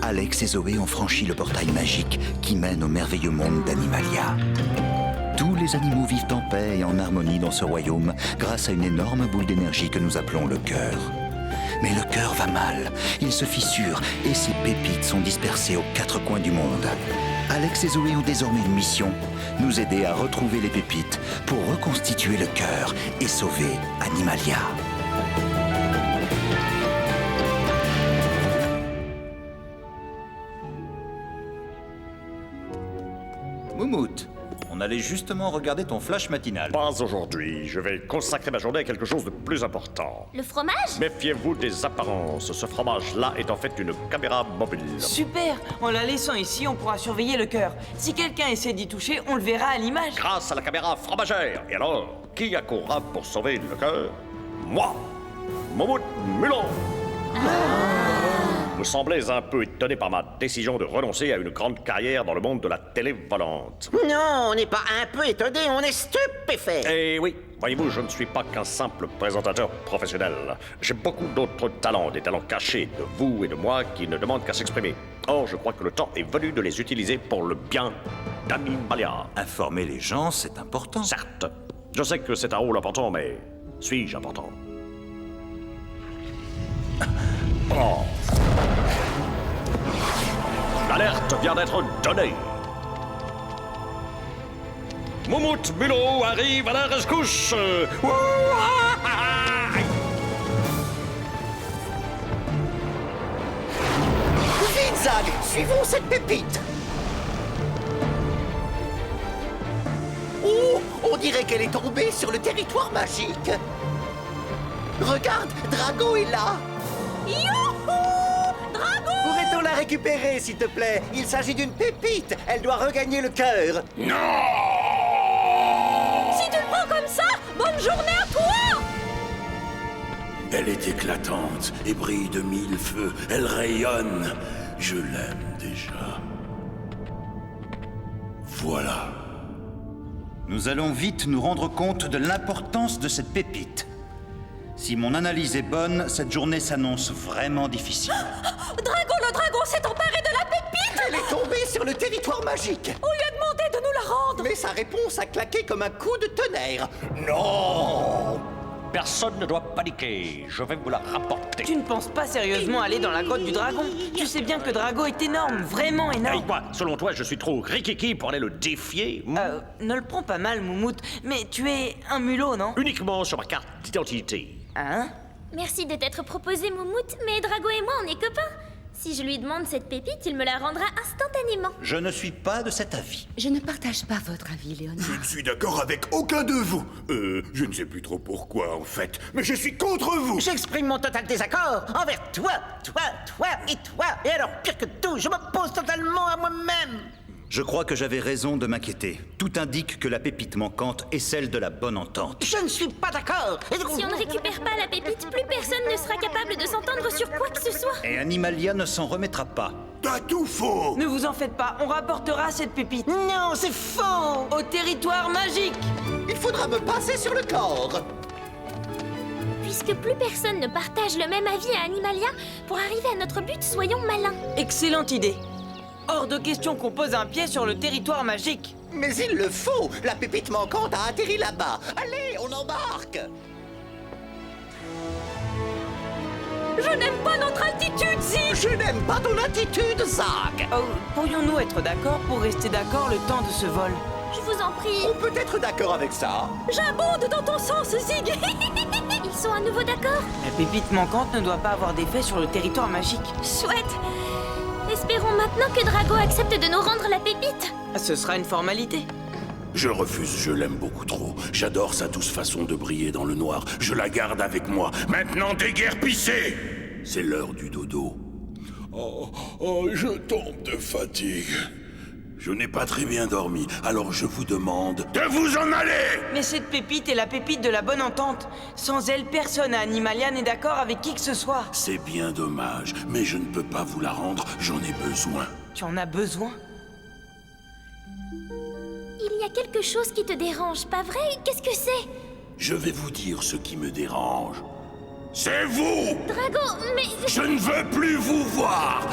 Alex et Zoé ont franchi le portail magique qui mène au merveilleux monde d'Animalia. Tous les animaux vivent en paix et en harmonie dans ce royaume grâce à une énorme boule d'énergie que nous appelons le cœur. Mais le cœur va mal, il se fissure et ses pépites sont dispersées aux 4 coins du monde. Alex et Zoé ont désormais une mission, nous aider à retrouver les pépites pour reconstituer le cœur et sauver Animalia. Moumout, on allait justement regarder ton flash matinal. Pas aujourd'hui, je vais consacrer ma journée à quelque chose de plus important. Le fromage? Méfiez-vous des apparences, ce fromage-là est en fait une caméra mobile. Super! En la laissant ici, on pourra surveiller le cœur. Si quelqu'un essaie d'y toucher, on le verra à l'image. Grâce à la caméra fromagère. Et alors, qui accourra pour sauver le cœur? Moi, Moumout Mulot. Vous semblez un peu étonné par ma décision de renoncer à une grande carrière dans le monde de la télé volante. Non, on n'est pas un peu étonné, on est stupéfait. Eh oui, voyez-vous, je ne suis pas qu'un simple présentateur professionnel. J'ai beaucoup d'autres talents, des talents cachés de vous et de moi qui ne demandent qu'à s'exprimer. Or, je crois que le temps est venu de les utiliser pour le bien d'Animalia. Informer les gens, c'est important. Certes, je sais que c'est un rôle important, mais suis-je important? Oh. L'alerte vient d'être donnée. Moumout Mulot arrive à la rescousse. Vite, Zag, suivons cette pépite. Oh, on dirait qu'elle est tombée sur le territoire magique. Regarde, Drago est là. Pourrait-on la récupérer, s'il te plaît? Il s'agit d'une pépite. Elle doit regagner le cœur. Si tu le prends comme ça, bonne journée à toi! Elle est éclatante et brille de 1000 feux. Elle rayonne. Je l'aime déjà. Voilà. Nous allons vite nous rendre compte de l'importance de cette pépite. Si mon analyse est bonne, cette journée s'annonce vraiment difficile. Drago, le dragon s'est emparé de la pépite! Elle est tombée sur le territoire magique. On lui a demandé de nous la rendre! Mais sa réponse a claqué comme un coup de tonnerre. Non! Personne ne doit paniquer. Je vais vous la rapporter. Tu ne penses pas sérieusement aller dans la grotte du dragon? Tu sais bien que Drago est énorme, vraiment Hey, énorme. quoi? Selon toi, je suis trop rikiki pour aller le défier? Ne le prends pas mal, Moumout, mais tu es un mulot, non? Uniquement sur ma carte d'identité. Hein? Merci de t'être proposé, Moumout, mais Drago et moi, on est copains. Si je lui demande cette pépite, il me la rendra instantanément. Je ne suis pas de cet avis. Je ne partage pas votre avis, Léonard. Je ne suis d'accord avec aucun de vous. Je ne sais plus trop pourquoi, en fait. Mais je suis contre vous. J'exprime mon total désaccord envers toi et toi. Et alors, pire que tout, je m'oppose totalement à moi-même. Je crois que j'avais raison de m'inquiéter. Tout indique que la pépite manquante est celle de la bonne entente. Je ne suis pas d'accord. Si on ne récupère pas la pépite, plus personne ne sera capable de s'entendre sur quoi que ce soit. Et Animalia ne s'en remettra pas. T'as tout faux. Ne vous en faites pas, on rapportera cette pépite. Non, c'est faux. Au territoire magique! Il faudra me passer sur le corps. Puisque plus personne ne partage le même avis à Animalia, pour arriver à notre but, soyons malins. Excellente idée. Hors de question qu'on pose un pied sur le territoire magique. Mais il le faut. La pépite manquante a atterri là-bas. Allez, on embarque. Je n'aime pas notre altitude, Zig! Je n'aime pas ton attitude, Zag. Oh, pourrions-nous être d'accord pour rester d'accord le temps de ce vol? Je vous en prie. On peut être d'accord avec ça. J'abonde dans ton sens, Zig! Ils sont à nouveau d'accord? La pépite manquante ne doit pas avoir d'effet sur le territoire magique. Chouette! Espérons maintenant que Drago accepte de nous rendre la pépite. Ce sera une formalité. Je refuse, je l'aime beaucoup trop. J'adore sa douce façon de briller dans le noir. Je la garde avec moi. Maintenant, déguerpissez! C'est l'heure du dodo. Oh, je tombe de fatigue. Je n'ai pas très bien dormi, alors je vous demande de vous en aller! Mais cette pépite est la pépite de la bonne entente. Sans elle, personne à Animalia n'est d'accord avec qui que ce soit. C'est bien dommage, mais je ne peux pas vous la rendre, j'en ai besoin. Tu en as besoin? Il y a quelque chose qui te dérange, pas vrai? Qu'est-ce que c'est? Je vais vous dire ce qui me dérange. C'est vous! Drago, mais... Je ne veux plus vous voir!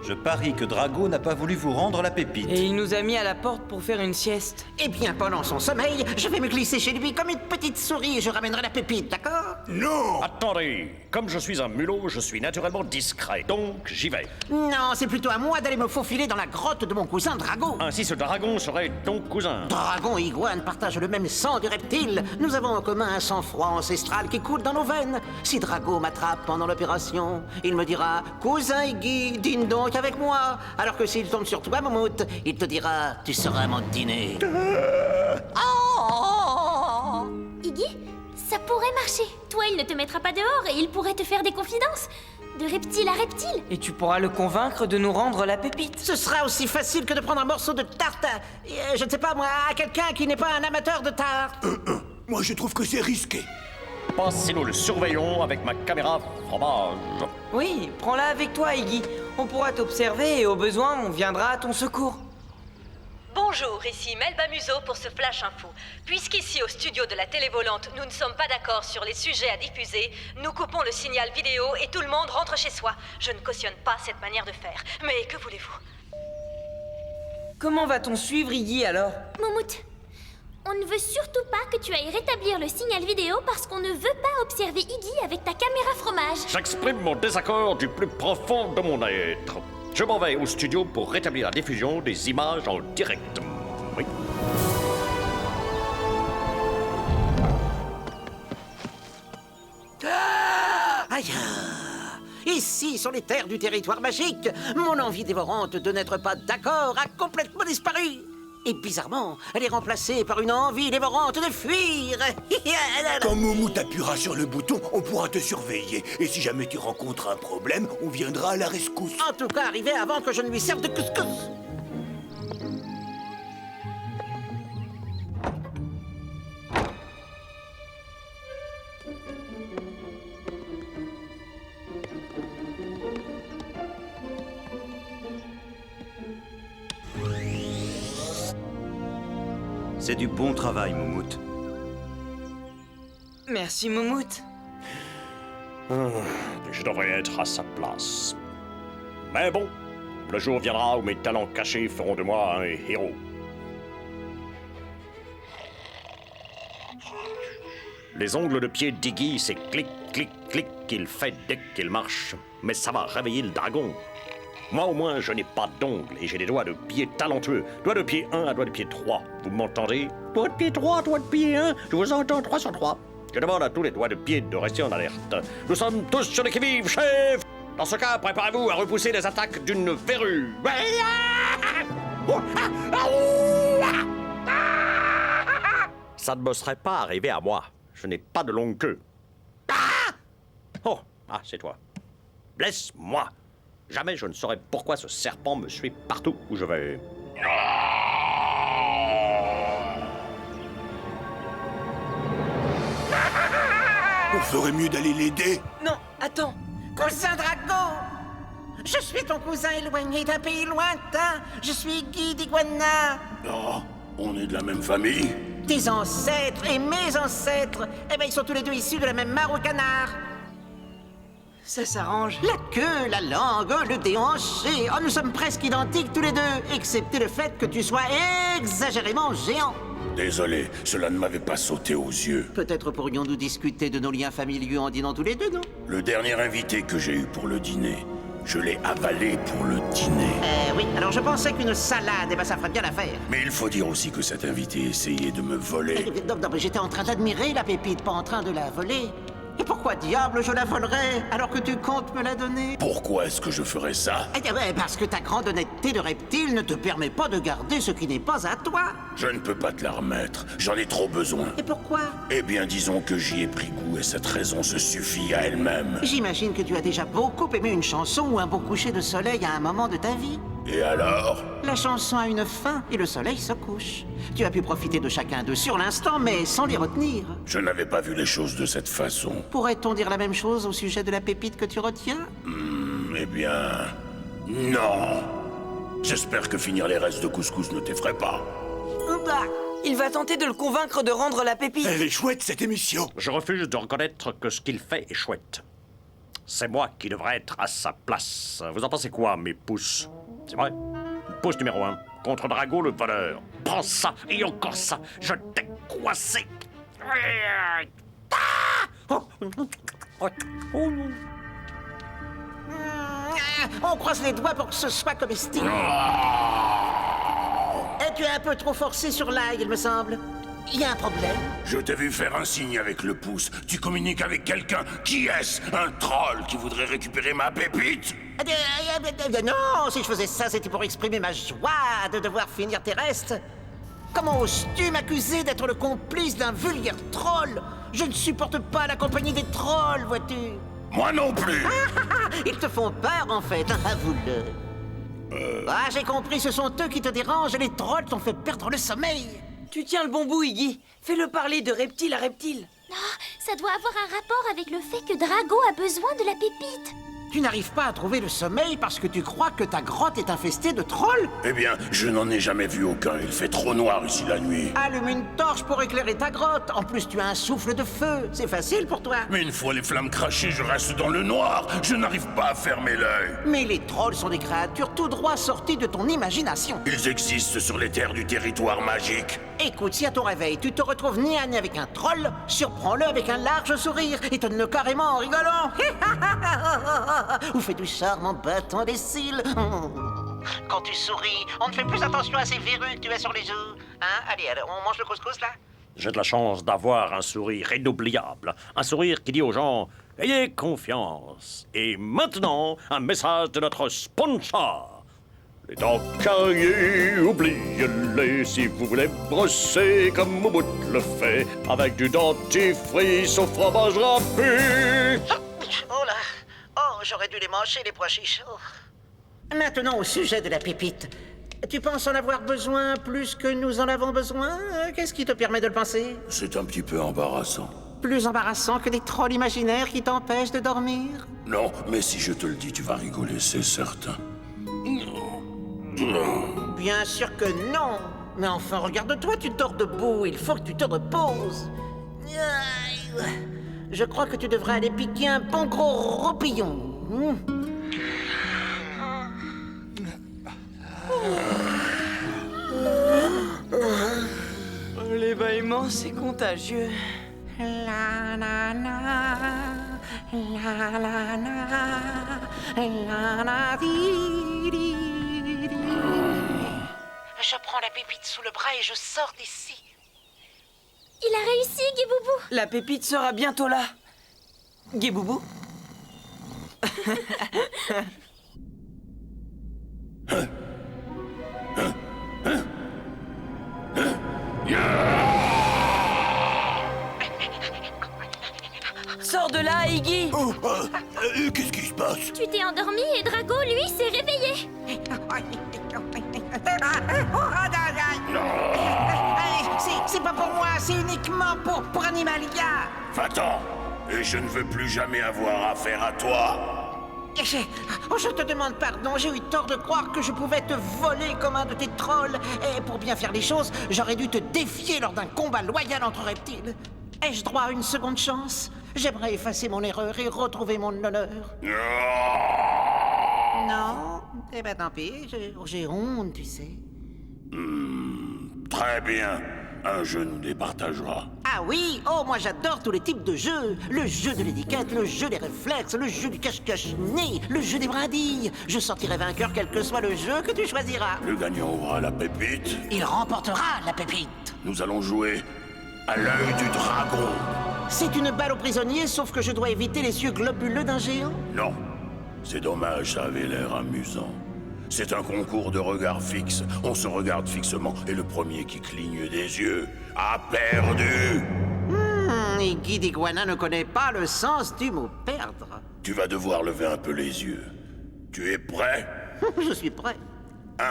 Je parie que Drago n'a pas voulu vous rendre la pépite. Et il nous a mis à la porte pour faire une sieste. Eh bien, pendant son sommeil, je vais me glisser chez lui comme une petite souris et je ramènerai la pépite, d'accord? Non! Attendez, comme je suis un mulot, je suis naturellement discret, donc j'y vais. Non, c'est plutôt à moi d'aller me faufiler dans la grotte de mon cousin Drago. Ainsi ce dragon serait ton cousin. Dragon et iguane partagent le même sang du reptile. Nous avons en commun un sang-froid ancestral qui coule dans nos veines. Si Drago m'attrape pendant l'opération, il me dira « Cousin Iggy, dîne donc avec moi !» Alors que s'il tombe sur toi, Moumout, il te dira « Tu seras mon dîner. » Iggy, ça pourrait marcher. Toi, il ne te mettra pas dehors et il pourrait te faire des confidences. De reptile à reptile. Et tu pourras le convaincre de nous rendre la pépite. Ce sera aussi facile que de prendre un morceau de tarte je ne sais pas moi, à quelqu'un qui n'est pas un amateur de tarte. Moi, je trouve que c'est risqué. Passez-nous le surveillons avec ma caméra fromage. Oui, prends-la avec toi, Iggy. On pourra t'observer et au besoin, on viendra à ton secours. Bonjour, ici Melba Museau pour ce Flash Info. Puisqu'ici au studio de la télé volante, nous ne sommes pas d'accord sur les sujets à diffuser, nous coupons le signal vidéo et tout le monde rentre chez soi. Je ne cautionne pas cette manière de faire. Mais que voulez-vous? Comment va-t-on suivre Iggy alors? Moumout, on ne veut surtout pas que tu ailles rétablir le signal vidéo parce qu'on ne veut pas observer Iggy avec ta caméra fromage. J'exprime mon désaccord du plus profond de mon être. Je m'en vais au studio pour rétablir la diffusion des images en direct. Oui. Aïe! Ici, sur les terres du territoire magique, mon envie dévorante de n'être pas d'accord a complètement disparu. Et bizarrement, elle est remplacée par une envie dévorante de fuir. Quand Moumou t'appuiera sur le bouton, on pourra te surveiller. Et si jamais tu rencontres un problème, on viendra à la rescousse. En tout cas, arriver avant que je ne lui serve de couscous. C'est du bon travail, Moumout. Merci, Moumout. Je devrais être à sa place. Mais bon, le jour viendra où mes talents cachés feront de moi un héros. Les ongles de pied d'Iggy, c'est clic, clic, clic qu'il fait dès qu'il marche. Mais ça va réveiller le dragon. Moi, au moins, je n'ai pas d'ongles et j'ai des doigts de pied talentueux. Doigts de pied 1 à doigts de pied 3. Vous m'entendez? Doigts de pied 3, doigts de pied 1. Je vous entends 3 sur 3. Je demande à tous les doigts de pied de rester en alerte. Nous sommes tous sur le qui-vive, chef! Dans ce cas, préparez-vous à repousser les attaques d'une verrue. Ça ne me serait pas arrivé à moi. Je n'ai pas de longue queue. Oh, c'est toi. Laisse-moi. Jamais je ne saurais pourquoi ce serpent me suit partout où je vais. On ferait mieux d'aller l'aider. Non, attends. Cousin Drago! Je suis ton cousin éloigné d'un pays lointain. Je suis Guy d'Iguana. Oh, on est de la même famille. Tes ancêtres et mes ancêtres, eh ben ils sont tous les deux issus de la même mare au canard. Ça s'arrange. La queue, la langue, le déhanché. Oh, nous sommes presque identiques tous les deux, excepté le fait que tu sois exagérément géant. Désolé, cela ne m'avait pas sauté aux yeux. Peut-être pourrions-nous discuter de nos liens familiaux en dînant tous les deux, non? Le dernier invité que j'ai eu pour le dîner, je l'ai avalé pour le dîner. Oui, alors je pensais qu'une salade, ça ferait bien l'affaire. Mais il faut dire aussi que cet invité essayait de me voler. Non, mais j'étais en train d'admirer la pépite, pas en train de la voler. Et pourquoi diable je la volerais alors que tu comptes me la donner? Pourquoi est-ce que je ferais ça? Eh bien, parce que ta grande honnêteté de reptile ne te permet pas de garder ce qui n'est pas à toi. Je ne peux pas te la remettre, j'en ai trop besoin. Et pourquoi? Eh bien, disons que j'y ai pris goût et cette raison se suffit à elle-même. J'imagine que tu as déjà beaucoup aimé une chanson ou un beau coucher de soleil à un moment de ta vie. Et alors? La chanson a une fin et le soleil se couche. Tu as pu profiter de chacun d'eux sur l'instant, mais sans les retenir. Je n'avais pas vu les choses de cette façon. Pourrait-on dire la même chose au sujet de la pépite que tu retiens? Eh bien... non. J'espère que finir les restes de couscous ne t'effraie pas. Il va tenter de le convaincre de rendre la pépite. Elle est chouette, cette émission. Je refuse de reconnaître que ce qu'il fait est chouette. C'est moi qui devrais être à sa place. Vous en pensez quoi, mes pouces? C'est vrai? Pouce numéro 1, contre Drago le voleur. Prends ça et encore ça. Je t'ai coincé. On croise les doigts pour que ce soit comestible. Et tu es un peu trop forcé sur l'ail, il me semble. Il y a un problème. Je t'ai vu faire un signe avec le pouce. Tu communiques avec quelqu'un. Qui est-ce? Un troll qui voudrait récupérer ma pépite? Non, si je faisais ça, c'était pour exprimer ma joie de devoir finir tes restes. Comment oses-tu m'accuser d'être le complice d'un vulgaire troll? Je ne supporte pas la compagnie des trolls, vois-tu. Moi non plus. Ils te font peur, en fait, avoue-le. Ah, j'ai compris, ce sont eux qui te dérangent et les trolls t'ont fait perdre le sommeil. Tu tiens le bon bout, Iggy. Fais-le parler de reptile à reptile. Ah, ça doit avoir un rapport avec le fait que Drago a besoin de la pépite. Tu n'arrives pas à trouver le sommeil parce que tu crois que ta grotte est infestée de trolls? Eh bien, je n'en ai jamais vu aucun. Il fait trop noir ici la nuit. Allume une torche pour éclairer ta grotte. En plus, tu as un souffle de feu. C'est facile pour toi. Mais une fois les flammes crachées, je reste dans le noir. Je n'arrive pas à fermer l'œil. Mais les trolls sont des créatures tout droit sorties de ton imagination. Ils existent sur les terres du territoire magique. Écoute, si à ton réveil, tu te retrouves nez à nez avec un troll, surprends-le avec un large sourire et donne-le carrément en rigolant. Ou fais du charme en battant des cils. Quand tu souris, on ne fait plus attention à ces verrues que tu as sur les joues. Hein? Allez, on mange le couscous, là? J'ai de la chance d'avoir un sourire inoubliable. Un sourire qui dit aux gens « Ayez confiance ». Et maintenant, un message de notre sponsor. Les dents carriées, oubliez-les si vous voulez brosser comme Moumout le fait, avec du dentifrice au fromage râpé. Oh là! Oh, j'aurais dû les manger, les pois chichots. Maintenant, au sujet de la pépite. Tu penses en avoir besoin plus que nous en avons besoin? Qu'est-ce qui te permet de le penser? C'est un petit peu embarrassant. Plus embarrassant que des trolls imaginaires qui t'empêchent de dormir? Non, mais si je te le dis, tu vas rigoler, c'est certain. Bien sûr que non. Mais enfin, regarde-toi, tu dors debout. Il faut que tu te reposes. Aïe. Je crois que tu devrais aller piquer un bon gros roupillon. L'ébaillement, c'est contagieux. La la la, la la la, la di, di, di. Je prends la pépite sous le bras et je sors d'ici. Il a réussi, Guiboubou. La pépite sera bientôt là. Guiboubou? Sors de là, Iggy. Qu'est-ce qui se passe? Tu t'es endormi et Drago, lui, s'est réveillé. C'est pas pour moi, c'est uniquement pour Animalia. Va-t'en. Et je ne veux plus jamais avoir affaire à toi. Je te demande pardon, j'ai eu tort de croire que je pouvais te voler comme un de tes trolls. Et pour bien faire les choses, j'aurais dû te défier lors d'un combat loyal entre reptiles. Ai-je droit à une seconde chance? J'aimerais effacer mon erreur et retrouver mon honneur. Non? Eh ben tant pis, j'ai honte, tu sais. Très bien. Un jeu nous départagera. Ah oui? Oh, moi j'adore tous les types de jeux. Le jeu de l'étiquette, le jeu des réflexes, le jeu du cache-cache-nez, le jeu des brindilles. Je sortirai vainqueur quel que soit le jeu que tu choisiras. Le gagnant aura la pépite. Il remportera la pépite. Nous allons jouer à l'œil du dragon. C'est une balle au prisonnier, sauf que je dois éviter les yeux globuleux d'un géant. Non. C'est dommage, ça avait l'air amusant. C'est un concours de regard fixe. On se regarde fixement et le premier qui cligne des yeux a perdu. Iggy d'Iguana ne connaît pas le sens du mot perdre. Tu vas devoir lever un peu les yeux. Tu es prêt? Je suis prêt. 1,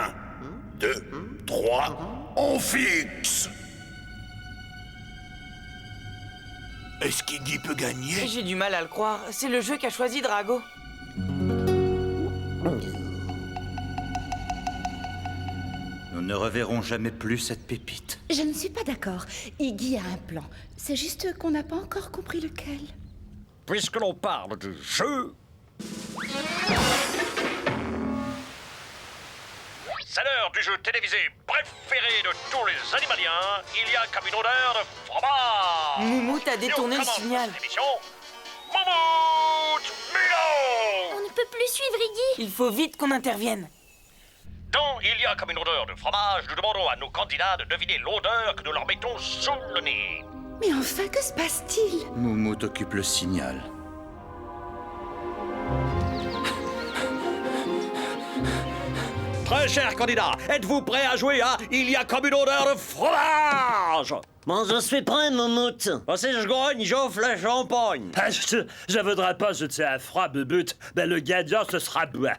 2, 3, on fixe. Est-ce qu'Iggy peut gagner? J'ai du mal à le croire. C'est le jeu qu'a choisi Drago. ne reverrons jamais plus cette pépite. Je ne suis pas d'accord. Iggy a un plan. C'est juste qu'on n'a pas encore compris lequel. Puisque l'on parle de jeu... C'est l'heure du jeu télévisé préféré de tous les animaliens. Il y a comme une odeur de fromage. Moumout a détourné Et on le commence signal. cette émission. Moumout Milo. On ne peut plus suivre Iggy. Il faut vite qu'on intervienne. Dans Il y a comme une odeur de fromage, nous demandons à nos candidats de deviner l'odeur que nous leur mettons sous le nez. Mais enfin, que se passe-t-il? Moumout occupe le signal. Très chers candidats, êtes-vous prêts à jouer à Il y a comme une odeur de fromage? Bon, je suis prêt, Moumout. Si je gagne, j'offre le champagne. Je voudrais pas jeter un froid, Bubut, mais le gagnant, ce sera moi.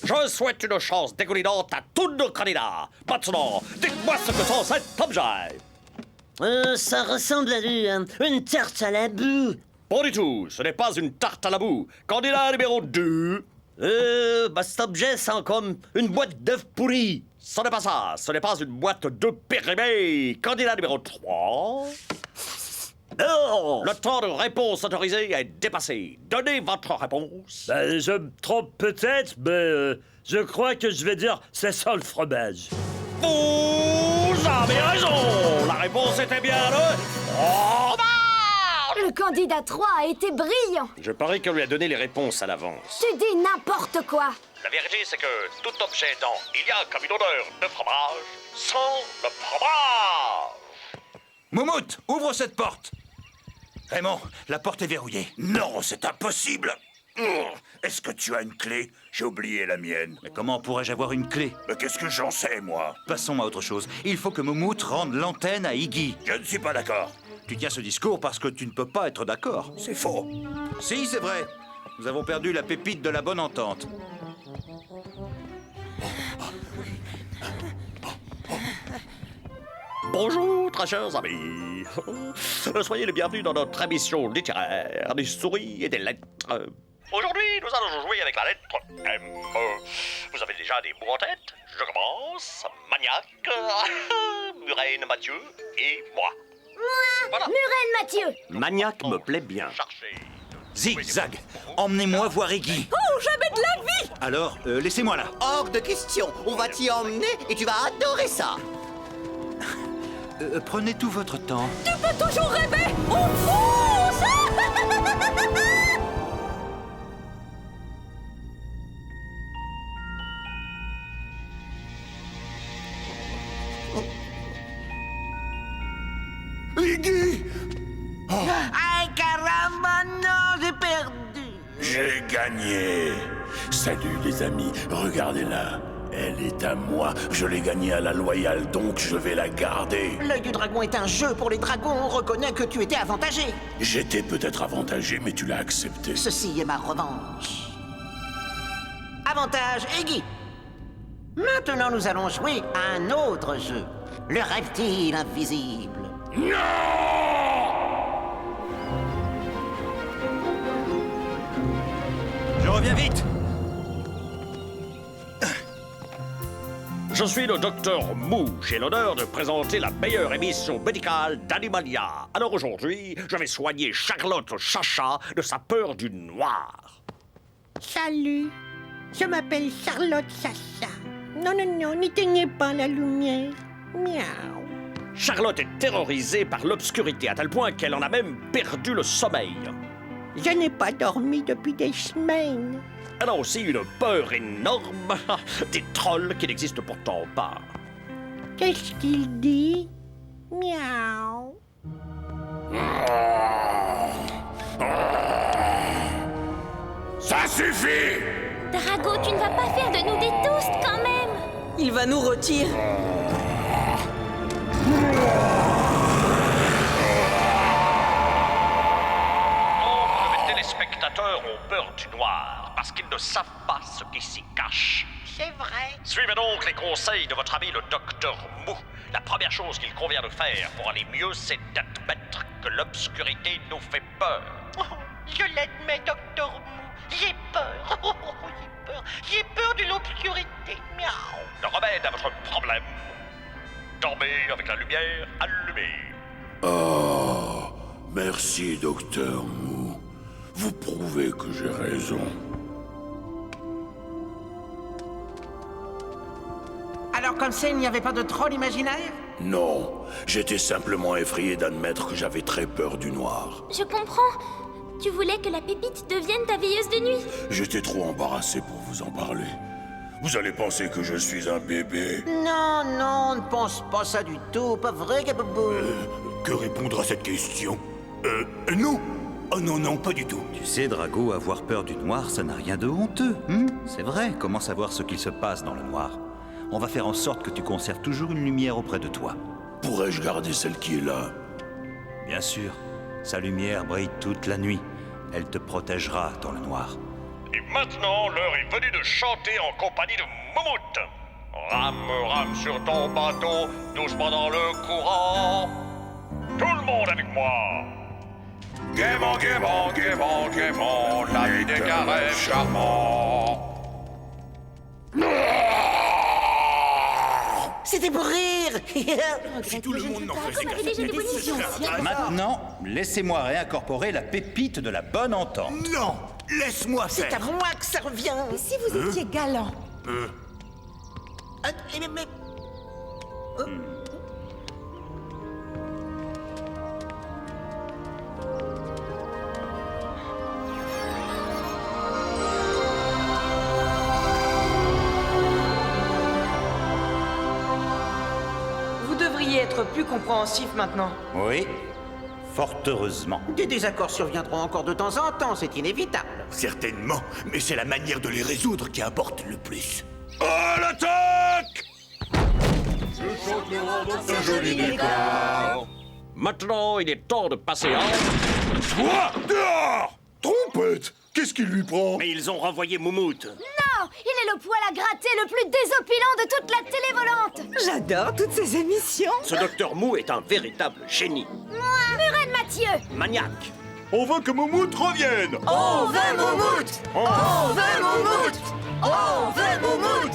Je souhaite une chance dégoulinante à tous nos candidats. Maintenant, dites-moi ce que c'est cet objet. Ça ressemble à une tarte à la boue. Pas du tout, ce n'est pas une tarte à la boue. Candidat numéro 2. Cet objet sent comme une boîte d'œufs pourris. Ce n'est pas ça, ce n'est pas une boîte de périmés. Candidat numéro 3. Oh! Le temps de réponse autorisé est dépassé. Donnez votre réponse. Ben, je me trompe peut-être, mais je crois que je vais dire c'est ça le fromage. Vous avez raison. La réponse était bien le fromage. Le candidat 3 a été brillant. Je parie qu'on lui a donné les réponses à l'avance. Tu dis n'importe quoi. La vérité, c'est que tout objet dans Il y a comme une odeur de fromage sent le fromage. Moumout, ouvre cette porte. Raymond, la porte est verrouillée. Non, c'est impossible. Est-ce que tu as une clé? J'ai oublié la mienne. Mais comment pourrais-je avoir une clé? Mais qu'est-ce que j'en sais, moi? Passons à autre chose. Il faut que Moumout rende l'antenne à Iggy. Je ne suis pas d'accord. Tu tiens ce discours parce que tu ne peux pas être d'accord. C'est faux. Si, c'est vrai. Nous avons perdu la pépite de la bonne entente. Bonjour, très chers amis. Soyez les bienvenus dans notre émission littéraire des souris et des lettres. Aujourd'hui, nous allons jouer avec la lettre M. Vous avez déjà des mots en tête? Je commence. Maniaque, Murène Mathieu et moi. Voilà. Murène Mathieu. Maniaque me plaît bien. Cherchez. Zigzag, emmenez-moi voir Iggy. Oh, jamais de la vie! Alors, laissez-moi là. Hors de question. On va t'y emmener et tu vas adorer ça. Prenez tout votre temps. Tu peux toujours rêver! On fonce! Iggy! Aïe, caramba, non, j'ai perdu. J'ai gagné. Salut les amis, regardez-la. Elle est à moi. Je l'ai gagnée à la loyale, donc je vais la garder. L'œil du dragon est un jeu pour les dragons. On reconnaît que tu étais avantagé. J'étais peut-être avantagé, mais tu l'as accepté. Ceci est ma revanche. Avantage, Iggy. Maintenant, nous allons jouer à un autre jeu. Le reptile invisible. Je reviens vite. Je suis le docteur Mou. J'ai l'honneur de présenter la meilleure émission médicale d'Animalia. Alors aujourd'hui, je vais soigner Charlotte Chacha de sa peur du noir. Salut, je m'appelle Charlotte Chacha. Non, n'éteignez pas la lumière. Miaou. Charlotte est terrorisée par l'obscurité à tel point qu'elle en a même perdu le sommeil. Je n'ai pas dormi depuis des semaines. Elle a aussi une peur énorme des trolls qui n'existent pourtant pas. Qu'est-ce qu'il dit? Miaou. Ça suffit! Drago, tu ne vas pas faire de nous des toasts quand même. Il va nous retirer. Nombre de téléspectateurs ont peur du noir parce qu'ils ne savent pas ce qui s'y cache. C'est vrai. Suivez donc les conseils de votre ami le docteur Mou. La première chose qu'il convient de faire pour aller mieux, c'est d'admettre que l'obscurité nous fait peur. Oh, je l'admets, docteur Mou. J'ai peur. J'ai peur. J'ai peur de l'obscurité. Miaou. Le remède à votre problème, dormez avec la lumière allumée. Oh, merci, Docteur Mou. Vous prouvez que j'ai raison. Alors comme ça, il n'y avait pas de troll imaginaire? Non, j'étais simplement effrayé d'admettre que j'avais très peur du noir. Je comprends. Tu voulais que la pépite devienne ta veilleuse de nuit. J'étais trop embarrassé pour vous en parler. Vous allez penser que je suis un bébé. Non, non, ne pense pas ça du tout. Pas vrai, Gabobo? Que répondre à cette question? Nous? Oh non, non, pas du tout. Tu sais, Drago, avoir peur du noir, ça n'a rien de honteux. C'est vrai, comment savoir ce qu'il se passe dans le noir? On va faire en sorte que tu conserves toujours une lumière auprès de toi. Pourrais-je garder celle qui est là? Bien sûr, sa lumière brille toute la nuit. Elle te protégera dans le noir. Et maintenant, l'heure est venue de chanter en compagnie de Moumout. Rame, rame sur ton bateau, doucement dans le courant. Tout le monde avec moi. Gaiement, gaiement, gaiement, gaiement, la vie des carrés charmants. C'était pour rire. Si tout le monde n'en faisait Drago avait déjà des bonnes Maintenant, laissez-moi réincorporer la pépite de la bonne entente. Non! Laisse-moi C'est à moi que ça revient. Et si vous étiez galant? Mais... Vous devriez être plus compréhensif maintenant. Oui, fort heureusement. Des désaccords surviendront encore de temps en temps, c'est inévitable. Certainement, mais c'est la manière de les résoudre qui importe le plus. À l'attaque! Maintenant, il est temps de passer à... Toi, dehors! Trompette! Qu'est-ce qui lui prend? Mais ils ont renvoyé Moumout. Non, il est le poil à gratter le plus désopilant de toute la télé volante. J'adore toutes ces émissions. Ce docteur Mou est un véritable génie. Muren Mathieu. Maniaque. On veut que Moumout revienne! On veut Moumout. On veut Moumout. On veut Moumout.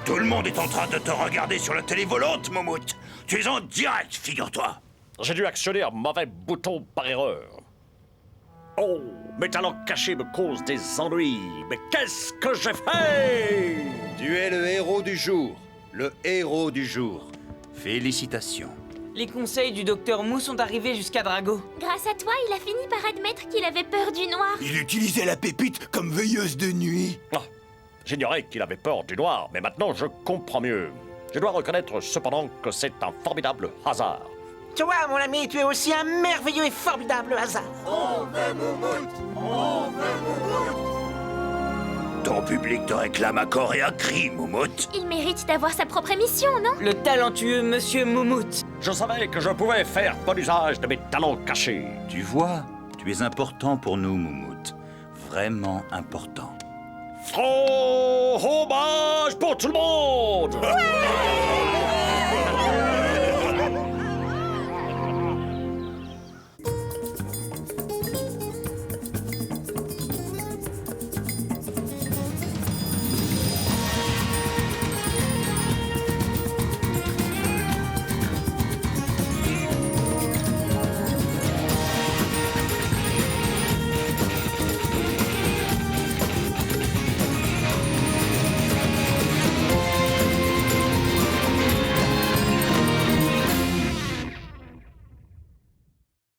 Tout le monde est en train de te regarder sur la télé volante, Moumout. Tu es en direct, figure-toi. J'ai dû actionner un mauvais bouton par erreur. Oh, mes talents cachés me causent des ennuis. Mais qu'est-ce que j'ai fait? Tu es le héros du jour. Le héros du jour. Félicitations. Les conseils du docteur Mou sont arrivés jusqu'à Drago. Grâce à toi, il a fini par admettre qu'il avait peur du noir. Il utilisait la pépite comme veilleuse de nuit. Ah, j'ignorais qu'il avait peur du noir, mais maintenant je comprends mieux. Je dois reconnaître cependant que c'est un formidable hasard. Tu vois, mon ami, tu es aussi un merveilleux et formidable hasard. Ton public te réclame à corps et à cri, Moumout. Il mérite d'avoir sa propre émission, non? Le talentueux Monsieur Moumout. Je savais que je pouvais faire bon usage de mes talents cachés. Tu vois, tu es important pour nous, Moumout. Vraiment important. Franc hommage pour tout le monde!